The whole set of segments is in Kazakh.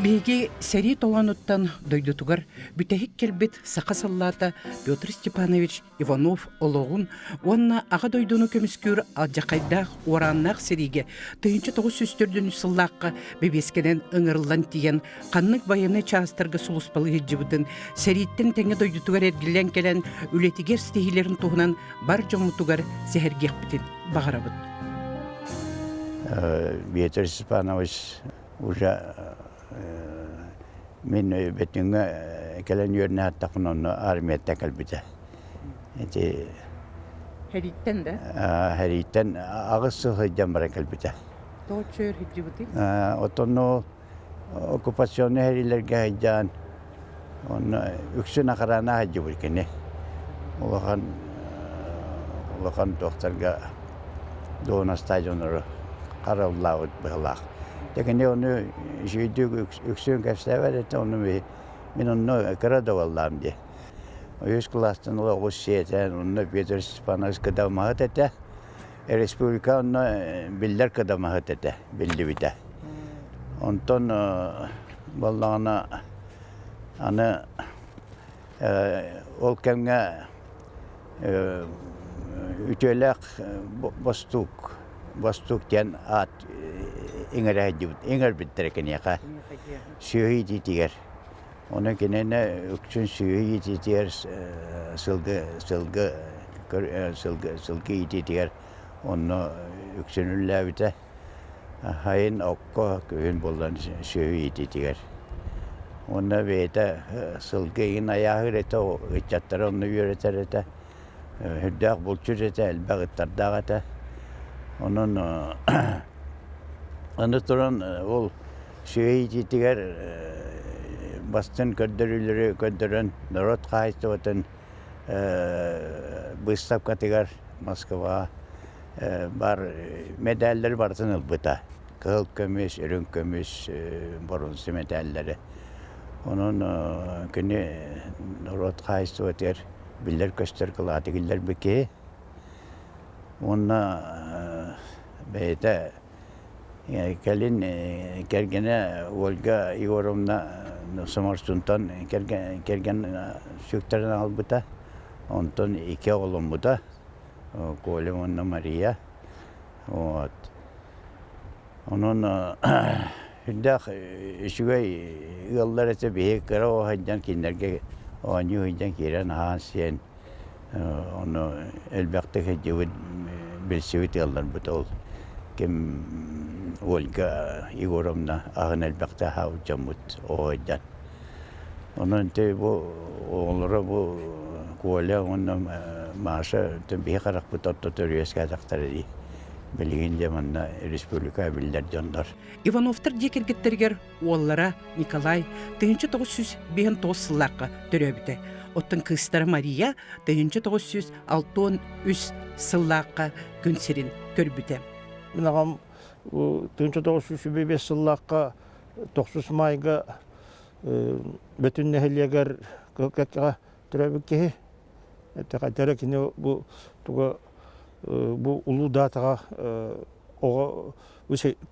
Беги сери толануттан дойдутугар бүтехик келбет сақа саллата Петр Степанович Иванов ологун онна аға дойдуну көміскүр алжақайдақ ораннақ сериге тыйынчы тоғыз сөстөрдүн сыллаққа бебескенен ыңырылан тиен қаннық байыны частырғы сулуспалы хеджібудын сериттен теңе дойдутугар эргилен келен үлетигер стихилерін туғынан бар жоңутугар сехергек бітін бағарабыд. Петр Степанович уже мен бетіңі кәлен өріне аттақын оны армиятта кәлбіті. Хәриттен да? Хәриттен ағысы хыйдан бара кәлбіті. Тоғытшы өр хеджі бұты? Отоны оккупационы хәрилерге хыйдан, оны үксін ақарана хәджі бүркені. Олақан тоқтарға доғына стадионыры қараулауыд бұғылақ. Tekene onu üksün gösterdi onu ben onu karada vallahi diye. O yüz klastan o şeyden onu Peter Stepanovich kadar mahatte. Respublika onu bilder kadar mahatte bildi bir de. Ondan vallahi ana olkemge ütölek bastuk diyen at İnger bitterken yaka sühü ditiger. Ona kenene üçün sühü ditiger sılgı ditiger. Onu üçünülle bite. Hayın okko köyün bolan sühü ditiger. Ona bete sılgıın ayağı rete o çatlar onu yöreter rete. Hüddak bulçur rete elbağıtlar dağıta. Onun anıtıran ol şeyi ditiger bastın kördürün narot kayıtı vatan bıstap katigar Moskova bar medalleri vartın elbette. Kıl kömüş, ürün kömüş, bronz medalleri. Onun günü narot kayıtı vatan biller göster kılatı giller beki. Ona beyde Kelin kergene Olga Igorovna Samarsun'tan kergen süktörden albuta. Ondan iki oğlum bu da. Oğlum onun Maria. Onun hüddak şüvey yıllar ise bir kere o hacdan kinderge o anyu hacdan kiren hasiyen. Onu elbette hecevit bir süvit yıllar bu da ol. Kim Olga Igorovna ağın elbette hav camut oğaydan. Onun te bu oğulları bu kola onun maaşı bir karak bu tutuyoruz kazakları diye. Bilgin zamanla Respublika bildir canlar. Ivanovtar dikirgitterger oğullara Nikolay tığınçı 905 sılaqqa töröbüte. Ottun kızları Maria tığınçı 963 sılaqqa günserin körbüte. Minagam tığınçı 905 sılaqqa 9 mayga bütün nehliyeger kılkatqa töröbüke. Etaqatara kine bu ulu dataga o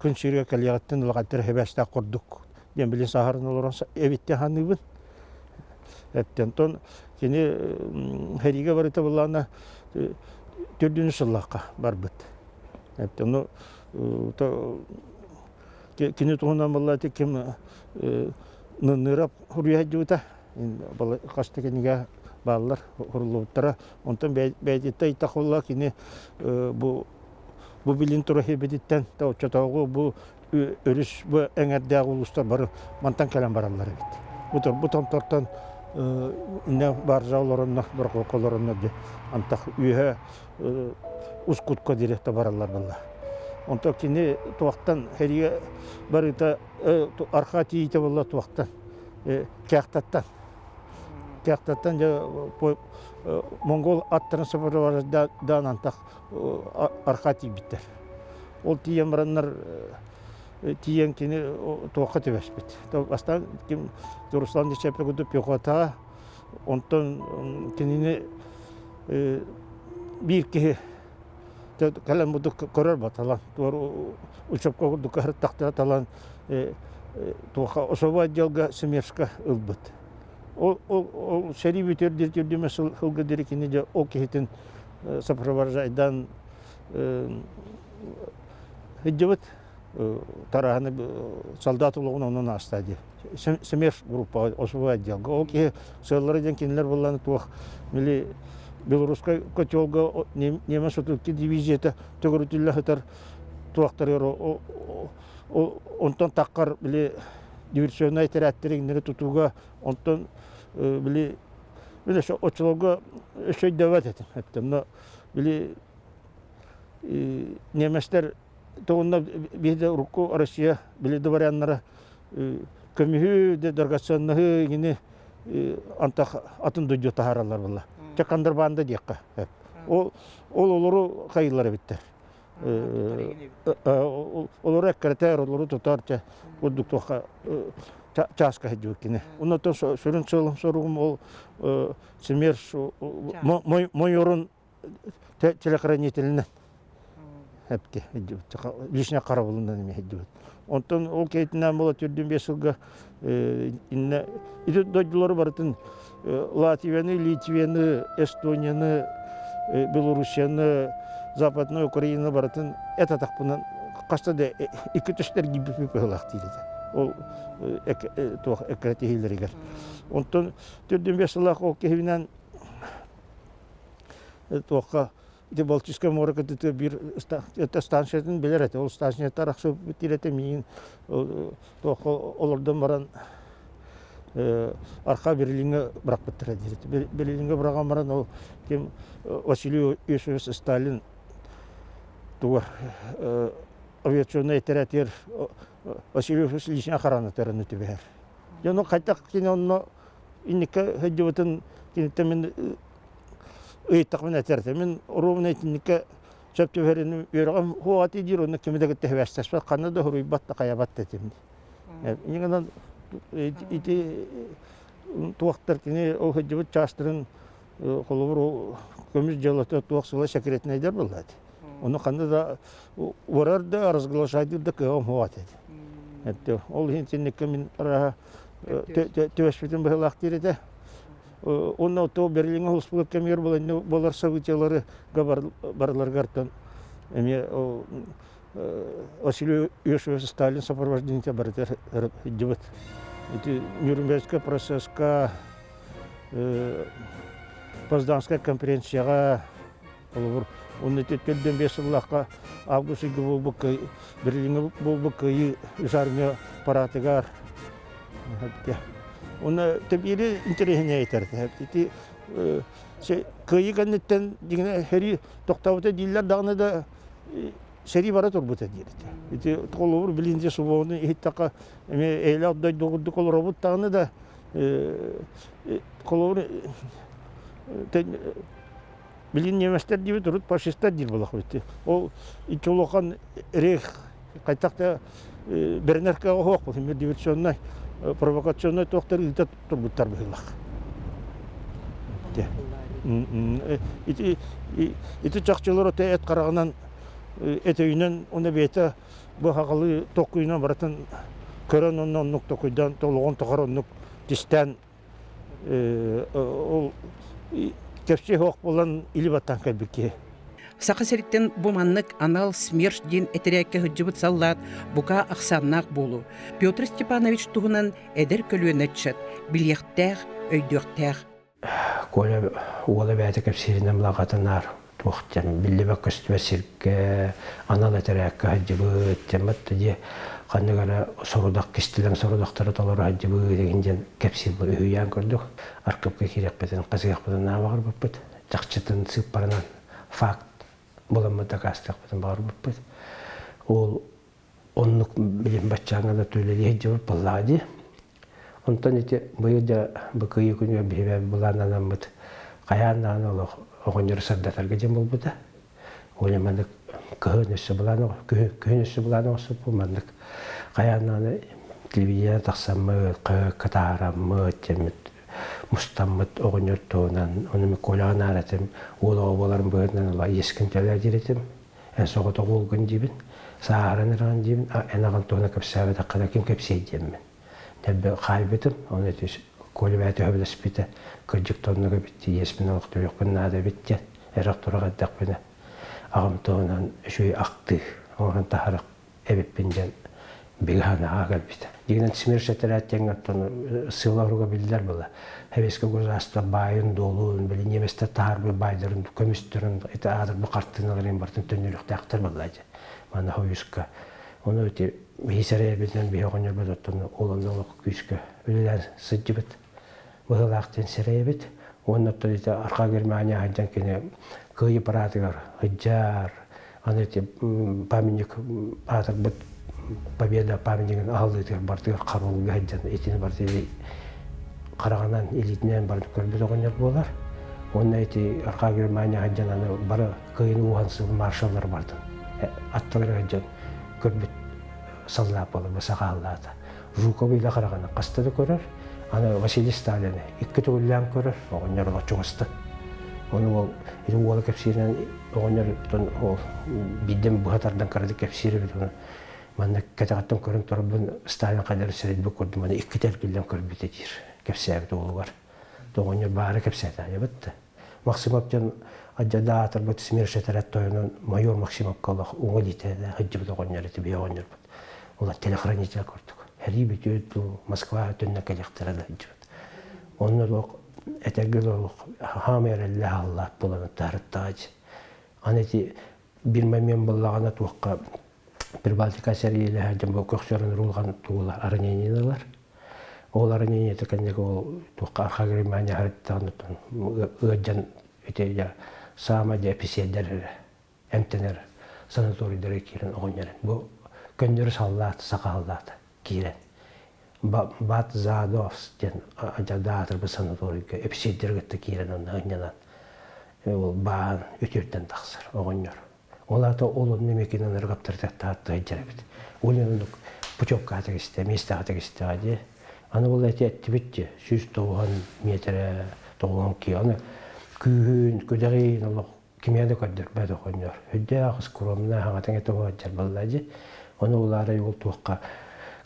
gün sürüye kalyattın lagattır hebesta kurduk. Den bilin saharın olarak evitte hanıbın. Ettenton kine heriga barıta bulana tördünü sılaqqa barbıt. Ettenu kine tuğundan vallahi kim nırap hurriya juta. Bala kastı keniga bağlar huruluttara. Ondan beyditte itakolla kine bu bilin turu hebeditten ta çatağı bu örüş bu engerde uluslar barı mantan kalan baralları bit. Bu tortan ne barjavlarına bırakıllarına de antak üye uskutka direkte barallar balla. Ondan kine tuaktan heriye barıta arkati ite balla tuaktan kağıttan ya Mongol at transportu var da antak arkati biter. Ol tiyen baranlar tiyen kini tuakka tebesbet. Bastan kim Ruslan dişepe kudup yokata ondan kinini bir ki kalan budu korar batalan. Doğru uçup kudu kahır taktıra talan туха особо отделга Семерска ылбыт. Ол сери бүтердер түрдеме хылга дерекине де ол кехетен сопровожайдан хыджыбыт тараханы солдат улугун онун астади. Семерс группа особо отделга. Ол кехе сыллары ден кенелер болланы тух мили белорусская котелга немец сотылки дивизията төгөрүтүлле хытар туактар онтон таккар биле диверсионный терактериңнери тутууга онтон биле очолго өшөй дөбөт этим но биле неместер тоонна биде руку Россия биле дворяннары көмүхү де доргационнахы гине антах атын дөйдө тахаралар була чакандар банда диякка ол олору кайылар биттер олору эккертер олору тутарча кудуктоха часка хеджукине оното сүрүн сылым соругум ол Семерс майорун телохранителинен хепке лишня карабылынан эме хеджу онтон ол кейтинен бола түрдүн 5 жылга инне иде дойдулары бартын Латвияны, Литвияны, Эстонияны, Белоруссияны, Западную Украину бартын это так пунан кастада 2-3 гибип пылак дейді. Ол тох экратихилеригер. Онтон түрдүн 5 жылак ол кехинен тохка де Балтийское море кытты бир это станциятын билер эте. Ол станцията рахсы битирете мин тохка олордон баран арқа Берлинге бірақ біттіре дейді. Берлинге біраған баран ол кем Василий Иосифович Сталин туғар авиационный терратер Василий Иосифович лишня охрана терраны түбер. Яно қайтақ кені онны иннеке хеджеветін кенеттемен ыйттақмен әтерді. Мен ровны этиннеке сөп түберін үйріғам хуаты дир оны кемедегі тәхвәстәспа қанады хуруйбатта қаябатты етемді. Инегенен ити туақтар кене ол хеджевет частырын қолыбыр көміз жалаты туақсылы секретнайдар болады. Оны қанды да орарды разглашайды да кығам хуат еді. Ол хентеннекке мен төбеспетін бұғылақ дереді. Оны оты Берлинге ұлыспылық кемер болар событиялары барларға артан. Василий Иосифович Сталин сопровождение бардер хеджевет. Это Нюрнбергская процесска, Позданская конференцияға олар оны тетпелден 5 жыллаққа августы болбық Берлинге болбық үш армия паратығар. Оны тәбері интересіне айтарды. Күйі кәнеттен дегені хәрі тоқтауыты дейлер дағыны да сери бара турбута дирите. Ити колор билинде субоны иттака эйле отдай догурду колор тагыны да колор билин неместер диби турут фашисттар дир болак бити. Ол ичолохан рех кайтакта бернерка хок бу диверсионный провокационный токтор итет турбуттар байлак. Ити чакчылар өтөйт карагынан этөйнөн уны бете бу хагылы токуйна баратын көрөн оннук токуйдан толгон тогароннук дистен ол кепче хок болан илибаттан калбикке. Сақасеріктен буманнык анал смерш ден этерекке хыджыбыт саллат бука ақсаннақ болу. Петр Степанович туғынан әдір көлуенетшет, білектәғ, өйдөқтәғ. Коля уола бәді кәпсерінен лағатынар. Тоқтен білібі көстіме сірке, анал этерекке хыджыбыт, тематты де қандығара сорудақ, кестілен сорудақтары толары хыджыбыт дегенден кәпсерлі өйян көрдік. Арқыпқа керек бәтін, қазық бәтін нағығыр бұппыт. Жақчытын сып барынан факт. Боламмада кастық бітін бағыр бұппыд. Ол оннық білім бачаңына төлелі еді болады. Онтан еті бұйыда бұқы екіне бейбәбі боланынан бұд. Қаяннан олық оғыныр сардатарға дем бол бұда. Олемандық күйін өсі боланы осы болмандық. Қаяннаны телевидения тақсамы, қатарамы, темет. Мұстаммыт оғыныр тоғынан, оны мен қолағын аратым, ол оғыларын бұғырынан ола ескін төлі әдеретім. Ән соғыт оғыл күн дейбін. Сааран иран дим энаган тона кепсәбе дә кана ким кепсәй диммен. Нәбе хайбетем, аны тиш колбәте хөбелеспите, кырҗык тоннага битти, есмен алыктыр юкын нада битте. Эрак турага дакпына. Агым тонан шуй акты, орын тахарык эбеппенден бегана агал бит. Дигән смершәтәрәт яңаттан сылларга билдер була. Хәбескә гозаста байын долуын биле неместе тарбы байдырын көмүстөрүн эта адыр бу картыналарын бартын төнүлүк тактыр буллады. Мана хоюска. Оны өте бисәрә безнең бигәнә бөтөн оланлык күскә. Үләр сыҗбыт. Быгылактан сәрәбит. Оны төдә арка Германия хәҗән кине көй паратыгар хәҗәр. Аны те памятник атыр бит победа памятнигин алдыгы бартыгар карулга хәҗән этин барды караганан элитнен барды көрбөт огонер болар. Оны эти арка Германия хәҗән аны бары көйн угансы маршаллар барды. Аттылар хәҗән көрбөт солдат болар басагаллата. Жуков иле караганан кастыды көрөр. Аны Василий Сталин икки түгүллән көрөр. Огонерлар чугысты. Оны ол уола кепсирен огонертон ол бидем бухатардан карды кепсире бит. Мана катагаттан көрүн торбун Сталин кадар сирет бу көрдүм. Аны икки тергилден көрбөт этир. Кепсәбит олугар. Тогонер бары кепсәтә ябытты. Максимовтан аҗада атырбыт смершәтәрәт тойнун майор Максимов калах уңылите хаҗҗы тогонер ите бигонер. Улар телохранитель көрдүк. Хәрби төтү Москва төннә калыктыра да хаҗҗы. Оннор этегел хамерелле Аллах буланы тарттач. Анети бир момент буллагана туакка Прибалтика серияле хаҗым бу көксөрөн рулган туулар арнениялар. Олар арнения текенеге ол туакка арка Германия харыттан ыҗан этея сама де писедер эмтенер санаторийдер кирен огонер. Бу көндөр саллат сакаллат кирен. Бат Задовс ден аҗадатыр бу санаторийге эписедергә кирен оннан. Ол баан үтөрдән тахсыр огонер. Оларда олын немекенен ыргаптырда татты җәрбит. Улынлык путевка тегисте, места тегисте ади. Аны бол әтәтти битте. 190 метр толган ки аны күн көдәгәй Аллаһ кимәдә кадәр бәдә көннәр. Хөдә хыс курамна хагатыңа төгә җәрбаллаҗы. Аны улары юл туакка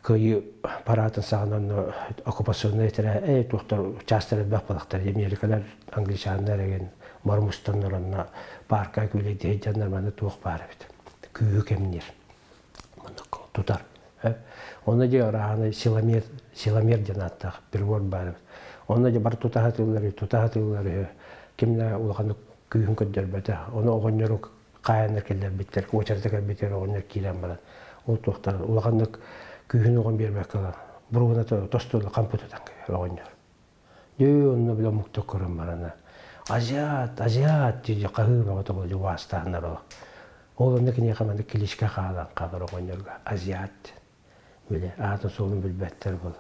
көй паратын сагынан оккупационный тәрә туктар частыр бакпалыктар Америкалар, англичаннар деген Мармустаннарына парка күләде җаннар маны туак бар бит. Күй кемнер. Маны тутар. Оны же раны силамер жанатта перевод бар. Оны же бар тутатылар кимне улганы күйүн көддөр бете. Оны огоннор каяныр келдер биттер, очардыга битер огоннор кирен бар. Ол туктар улганы күйүн огон бербек кала. Буруна тостол компьютерден огоннор. Оны биле мукта көрөм барана. Азиат диye кагыга отого жуастанар ол. Ол некене каманда килишке калан кабыр огоннорга азиат. Биле аты солун билбеттер бол.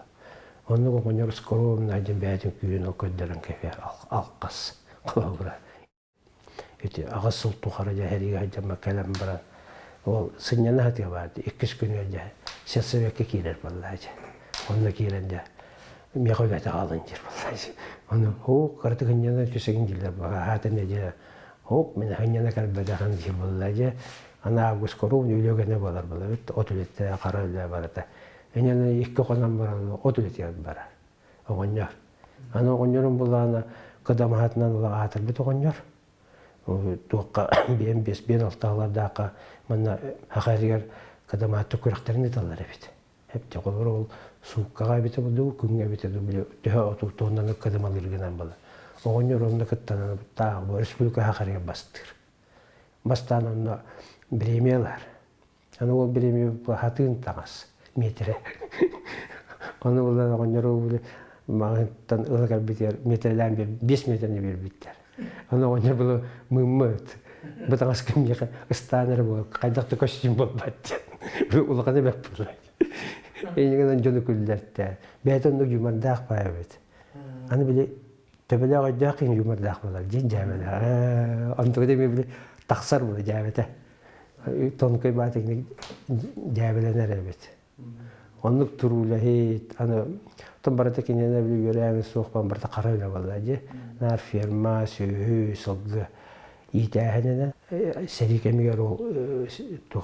Оны огоннор скоромна ден бәдин күйүн көддөрөн кефе алкас. Калабыра. Эти агасыл тухара жаһарига жама калам бара. Ол сыннана хатыга барды. 2 күнүдө сесебекке кирер баллажы. Онда киренде мегавет алын жер баллажы. Оны карты гыннана төсөгүн жилдер бага хатыне же. Мен ханнана калбадан жер баллажы. Ана агус корум үйлөгөнө болар болот. Отулетте каралла барата. Энени 2 конан бар, отулетте бар. Огоннор. Ана огоннорун булана кадаматынан ула атыр бит огоннор. Туакка бен 5-6 алардака мына хакаригер кадаматты көрөктөрүн талар бит. Хеп жогор ол суккага бит болду, күнгө бит болду. Тө отуктондан кадамалыргынан бала. Огоннор онда каттан та республика хакаригер бастыр. Бастан бремелар. Аны ол бреме хатын тагас метре. Аны ол огоннор мағыттан ылғар бітер, метрлән бер, 5 метріне бер біттер. Аны оңыр бұлы мұммыд. Бұтан асқым еқа ұстаныр бұл, қайдақты костюм бол бәттен. Бұл ұлғаны бәп бұлай. Енігінен жоны күлдерді. Бәйтін ұл юмардақ бай өт. Аны біле, төбелі ағайдақ ең юмардақ болар, жен жәмеді. Антығы деме біле тақсар болы жәмеді. Тонкой батығын жәбеленер әбет. Онлuk turula hit ana tam barata kinena bili yöreğin soğukpan barata karayla vallahi nar firma söhü sogga итәһенә сәрикемигер ул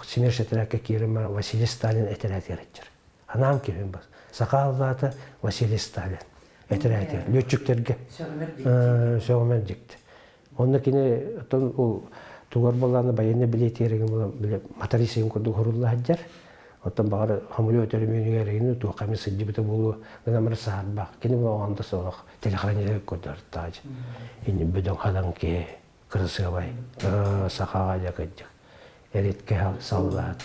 Семер Шатракка кирема Василий Сталин этерәт яратыр. Анам кирем бас. Сакаллата Василий Сталин этерәт. Летчиктерге сөймәр дикте. Онда кине ул тугар баланы баяны билетереген була моторисен курду хорулла хаҗар. Оттан багыр хамулы өтөрмөнүгө регину ту камысы дибите болу гамар сарба. Кине бу анда соох телехранилер көдөр тааж. Ини бүдөн хаданки кырсыгабай сахага жакыдык. Эретке саллат.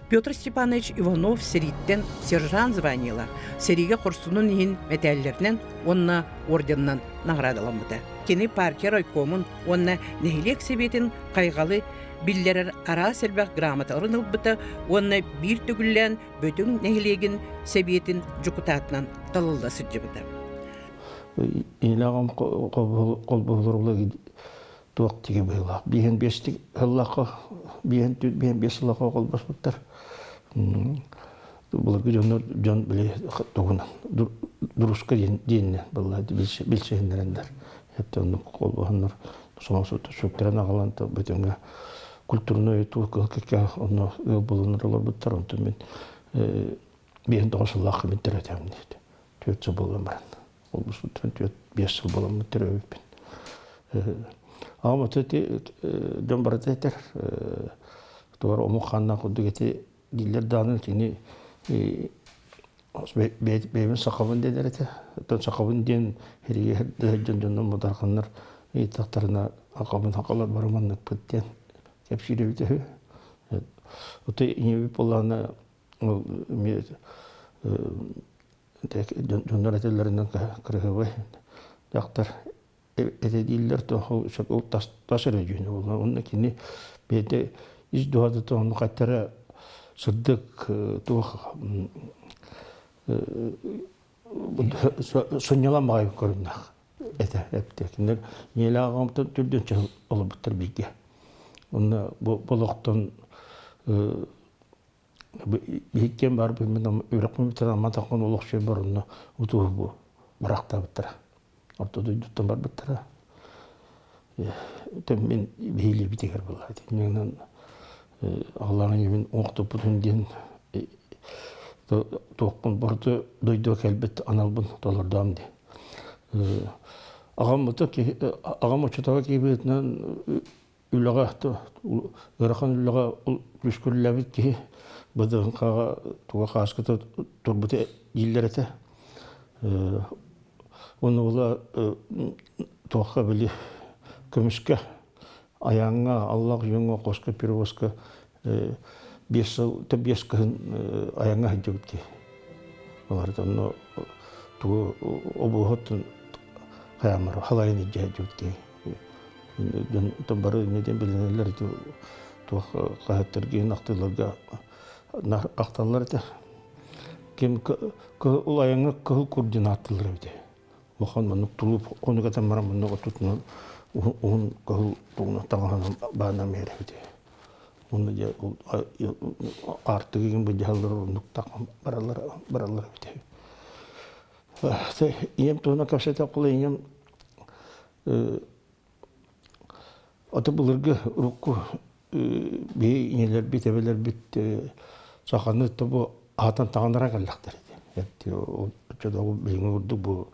Петр Степанович Иванов сериттен сержант званила. Сериге курсунун ин металлернен онна орденнан наградаланды. Кини партия райкомун онна нехилек себетин кайгалы биллерер ара селбек грамоталарын ылбыта, онна бир түгүллән бөтүн нехилегин себетин жукутатынан талылдасы жыбыта. Илагам колбулурлы туак тиге была. Биен бестик Аллахка, биен бес Аллахка колбаспыттар. Булар жон биле тугунан. Дуруска динне булла билсендерендер. Хептен колбаханнар соңсут шөктерен агаланты бөтөнгө культурный туакка онно болунурлар буттар онтун мен биен досуллах мен теретем дейт. Төтсө болгон. Ол бусу 5 жыл болом терөп. Ama tüti dömbarateter doğru omukandan kudugeti diller danın kini beyin sakavın dederete ton sakavın diyen heriye döndünden mudarkanlar tahtarına akabın hakalar barmanlık pıttiyen kepşiri bitiyor. Otu yeni bir polana döndüretelerinden kırığı yaktar edildiler to şakol taşır ediyor. Onun kini bede izduhadı to onu katara sıddık to sonyalamay göründü. Ete hepte kinler yelağam türden çal olup bitir bilgi. Onu bu boloktan bir var bilmem öğretmen bir tane matakon oluk şey var onu utuğu bu bıraktı bitir. Ortada tuttum var bitir. Temin bihili bitiger bulaydı. Yani Allah'ın yemin oktu bütün din toqpun bordu doydu kelbet analbın dolardam di. Ağam otu ki ağam oçutağa ki betnen ulagatı ırakan ulaga güsküllebit ki badın qağa tuğa qaskıta turbute dillerete onu ola toqa bili kömüşke ayağına Allah yönü koşka pirvoska 5 yıl tabi yaşkın ayağına hicret ki onlardan o tu obuhatın kayamlar halayını hicret ki dan tabarı neden bilinirler tu kahatırgı naktılarga aktarlar da kim o ayağına kıl koordinatları bir de bakan manuk tulup onu kadar maram manuk tutun onun kıl tuğuna tağına bana mere bir de onu ya artık gün bu cihazlar nokta baralar bitiyor. Yem tuğuna kapsayta kullanayım. Atabılırgı ruku bir neler bitebeler bit sakanı tabu atan tağınlara kalaklar. Yani o çoğu bilgi vurdu bu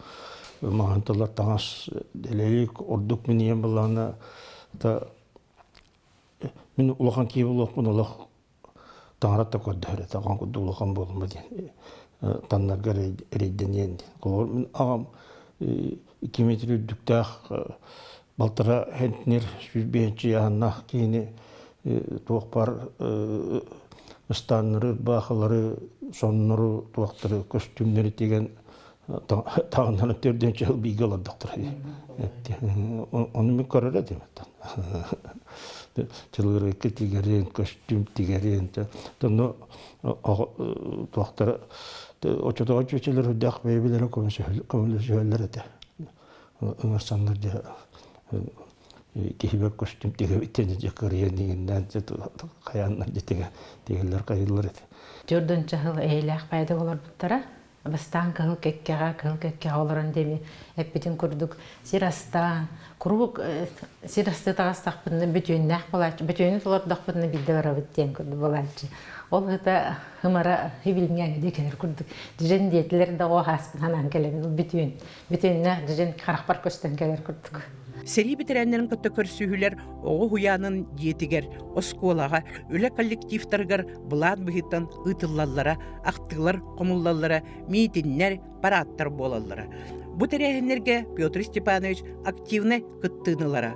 mahantalar tağas delelik orduk miniyem balana da min ulakan ki ulakun ulak tanrat da kodare tağan kodu ulakan bolmadı. Tanlar gare eriden yendi. Kolor min ağam 2 metre düktah baltara hentner 105 yanına kini toqpar ıstanları bağları sonları toqtары kostümleri tegen tağından ötürden çal bilgi aladıktır. Onu mu karar edeyim? Çılgır tigerin kostüm tigerin no toqtары o çoğu çeçeler dak beybiler komisyonlar ete. Insanlar da kihibek kostüm tigerin jakariyen diğinden kayanlar diğerler kayılır ete. Dördüncü yıl eylek payda olur buttara. Бастан кыл кеккеға оларын деми әппетін күрдік. Сираста, күрбік сирасты тағастақпытыны бүтіннәқ болачы. Бүтіні толардақпытыны білді барабыттен күрді болачы. Ол ғыта хымара хибіліңе декенер күрдік. Дүжен дейтілер де о хаспын ханан келемін. Бүтіннәқ дүжен қарақпар көстен келер күрдік. Сери битерәннәрен көттө көрсүһүләр оғы хуянын диетигер, осколага, үле коллективтаргар булат быһыттан ытыллаллара, актылар, комуллаллара, митиннәр, парадтар болаллара. Бу тәрәһеннәргә Петр Степанович активны кыттыналара.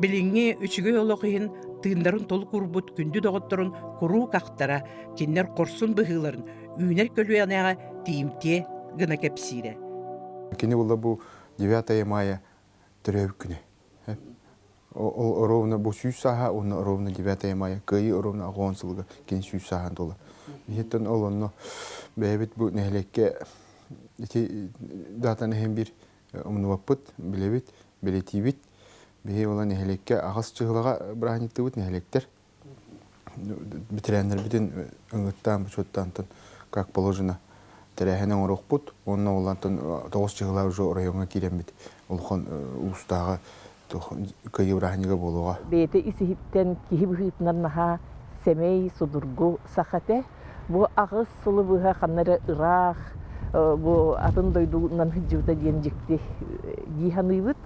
Билиңе үчүгө олоқыһын тыындарын толы курбут күндү доготторун куруу кактара, киннер корсун быһыларын үйнер көлүянага тиимте гына кепсире. Кини булда бу 9 мая төрөп күнү. Ол ровно бу 100 саха, он ровно 9 мая, кайы ровно агонсылга кин 100 сахан тола. Биттен олонно бебит бу нехлекке ити датаны hem bir умнуваппыт, билебит, билетибит. Бие olan nehлекке агас чыгылага браниттыбыт нехлектер. Битренер битин ыңыттан бучоттантын как положено. Терехенен орохпут, онна олантын 9 чыгыла уже районга кирембит. Улхан устага кайыбрахнига болуга. Бейте исихиптен кихибхитнан наха семей судургу сахате. Бу агыс сылы быха ханнары ырах, бу атын дойдугунан хыджыбыта диен жекти диханыбыт.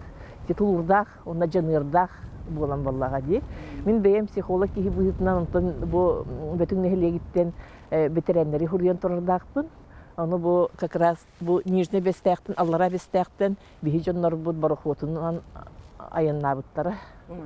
Титулурдах, онна жанырдах болан баллага ди. Мен бейем психолог кихибхитнан онтон бу бөтүн нехилегиттен бетеренleri хурьян торардакпын. Onu bu как раз bu нижний бестектен, аллара бестектен бихижоннор бут барохотунан аяннабыттары.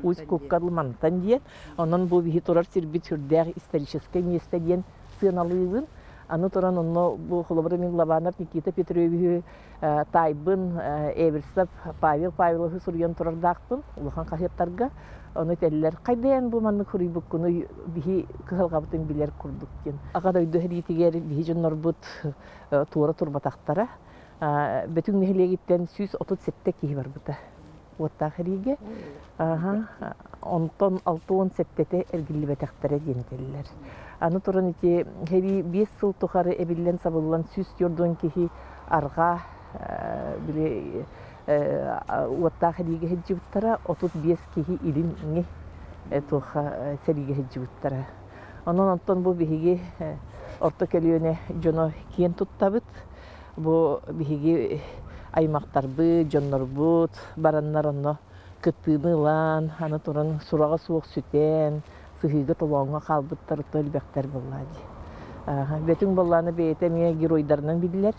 Уз куккадлмантан диен. Онон бу бихиторар сирбит хүрдәг историческое место диен сыналыгын. Аны торан онно бу Холобрымин Лабанов Никита Петрович Тайбын Эверсап Павел Павлович сурьян торардакпын. Улахан кахеттарга onu teller kayden bu manlık huri bu konu bihi kıhalgabıtın biler kurduk ken. Aqada döhri tiger bihi jonor but tuara turbataktara. Bütün nehliye gitten 137 kihi var buta. Otta xirige. Onton 6-17 ergilli betaktara diyenteller. Аны туран ити хеби 5 yıl tuharı ebillen sabıllan 100 yordun kihi arga bile Уаттаа хадиге хеджибуттара 35 кихи илинге тоха сериге хеджибуттара. Онон бу биһиги орто келиөне жоно киен туттабыт. Бу биһиги аймактарбы, жоннорбут, бараннар онно кыттыынылан, аны туран сурага суок сүтен, сыһыга толоңга калбыттар төлбектер буллади. Бетүн болланы бейте мие геройдарынан билдилер.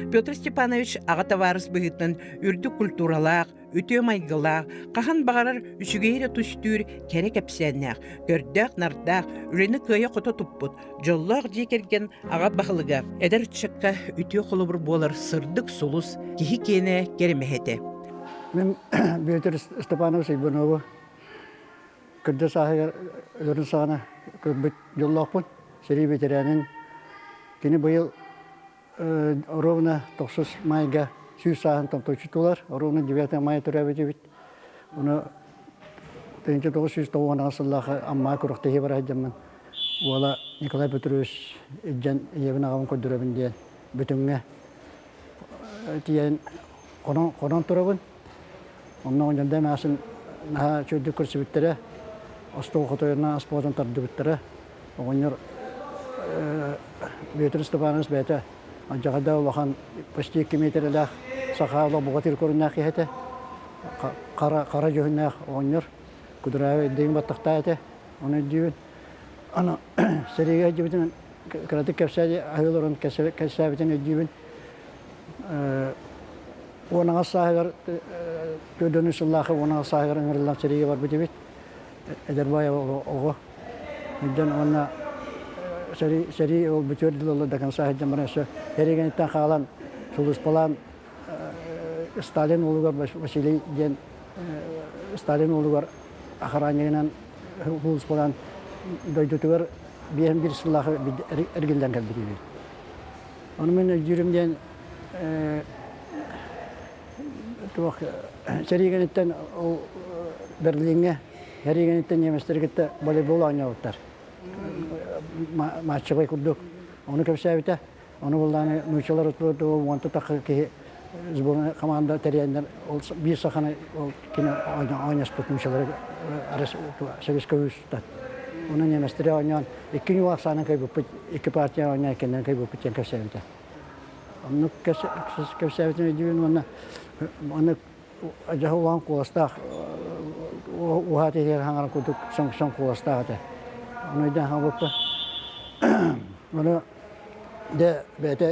Петр Степанович ағата варыс бұғытын үрді культуралақ, өте майгылақ, қахан бағарар үшігейре түстүр керек әпсәннәқ, көрдәқ, нардақ, үрені көйе құты тұппыт, жоллақ жекерген аға бағылыға, әдір түшікқа өте қолыбыр болар сырдық сұлыс, кехи кені керемехеті. Мен Петр Степанович Ибановы күрді сағығар өрін сағына көбіт жоллақпын. Сери ветеранин кини быйыл ровно 9 майга 100 сахан томточутулар. Ровно 9 мая төрәбит. Уны 1990 сыллахы амма күрәктәге бар хаҗамман. Вала Николай Петрович иҗан ебен агам көдөрәбин дигән бүтүнгә тиен конон турабын. Оннан җанда мәсен на чөйдү күрсәбиттәре. Астыл хатойна аспозан тардыбыттары. Оннар Петр Степанович бәте ажагада улахан почти 2 метрлах сахала бугатыр көрнәк хәтә кара җөннәк оннар кудрава дин баттакта әтә аны дивен ана серега җибен кратик кәпсәде айларын кәсәбетен дивен ona sahir gördüğünüz Allah'ı ona sahir ngırlan seriye var bidebit ederbaya oğu neden ona seri ol bütürdü Allah da kan sahir jamarası heregen kalan sulus falan Stalin olugar Vasily gen Stalin olugar aharanyenan sulus falan doydutugar bir Allah'ı ergilden geldi gibi onun men jürümden tuh serigenetten o Berlin'e serigenetten yemeslergette voleybol oynuyorlar. Maçı kurduk. Onu kapsayıpta Onu buldağını nuşalar oturdu, onta takı ki sboruna komanda teriyenden bir sakana kine oynaspıt nuşaları arası Sovyetska Uyus'tan. Onun yemestiri oynayan iki yuvak sana kaybıpıt, iki partiya oynayan kendinden kaybıpıt yan kevsevite. Onu kevsevite ediyorum onu acaba olan kulasta o hati yer hangar kuduk son kulasta hati. Onu da havupta. Onu de bete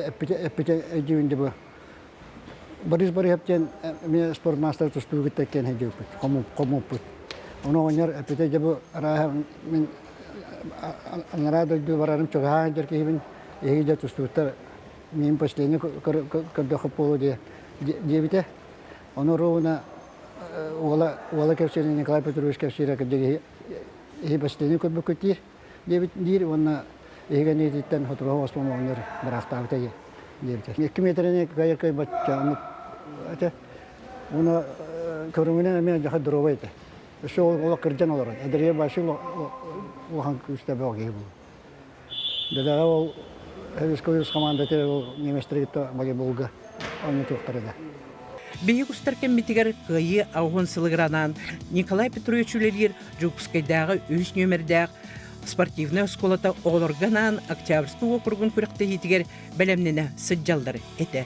epite ediyorum bu. Baris hepten mi spor master tustu gitken hediyor put. Komu put. Onu oynar epite cebu arah min anara da vararım çok hacer ki bin ehide tustu ta min pasleni kadakı polo diye bite. Onu roğuna wala kevseni Nikolay Petrovich kevsira kadegi pasleni kod bukuti diye ona ehgani ditten hatırı osmama oynar bıraktı diye. 2 metrene gayar kay bacca onu ate onu körümüne men jaha drovaydı. Şu ola kırcan olur. Ederiye başı o hangi üstte bölge bu. Deda o Sovyetska komandate o Nemesтрito bagi bulga onu tutardı. Бейік ұстаркен бітігер ғайы ауғын сылығыранан Николай Петрович үлелер Жукскайдағы өз нөмірдәғ спортивный осколата оғылырғанан Октябрьский округын күріқті етігер бәлемнені сыджалдар әті.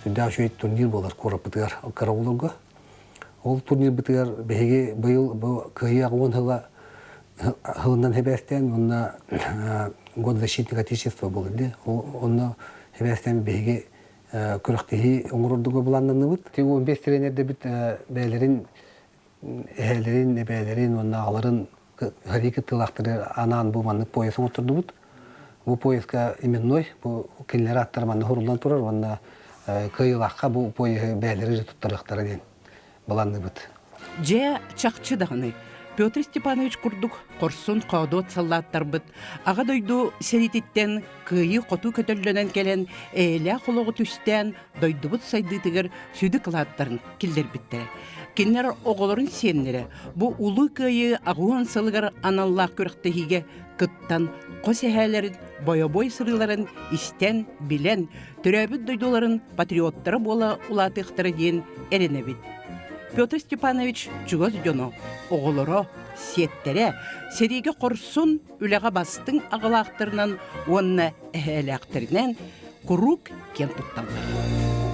Сүнді ашует турнир болар қорап бітігер қарауылыға. Ол турнир бітігер бәйге бұл ғайы ауғын ғылынан хәбәстен, онна год защитник отечества болды. Онна хәбәстен бәйге күріқтігі оңырырдығы бұланнаны бұд. 15 тренерді біт бәлерін, әхәлерін, бәлерін, онна алырын ғарики тылақтыры анан бұл маннық поясын отырды бұд. Бұл поясқа именной, бұл кенлері аттары манны ғұрылдан тұрар, онна қиылаққа бұл поясы бәлері тұттырықтары ден бұланны бұд. Же чақчы дағыны. Петр Степанович курдук корсун қаудот саллаттар бұд. Аға дойду серететтен күйі қоту көтөллөнен келен әлі құлығы түстен дойду бұд сайдытығыр сүйді қылаттарын келдер біттері. Кеннер оғылырын сеннері бұ ұлы күйі ағуан сылығыр аналлақ көріқтігіге кыттан қос әхәлерін, бойобой сырыларын истен білен түрәбіт дойдуларын патриоттары бола ұлатықтары ден әріне бит. Петр Степанович чугоз жоно, оғылыро, сеттере, сереге қорсын үліға бастың ағылақтырынан, онына әхәлі ақтырынан құрук кен тұтталды.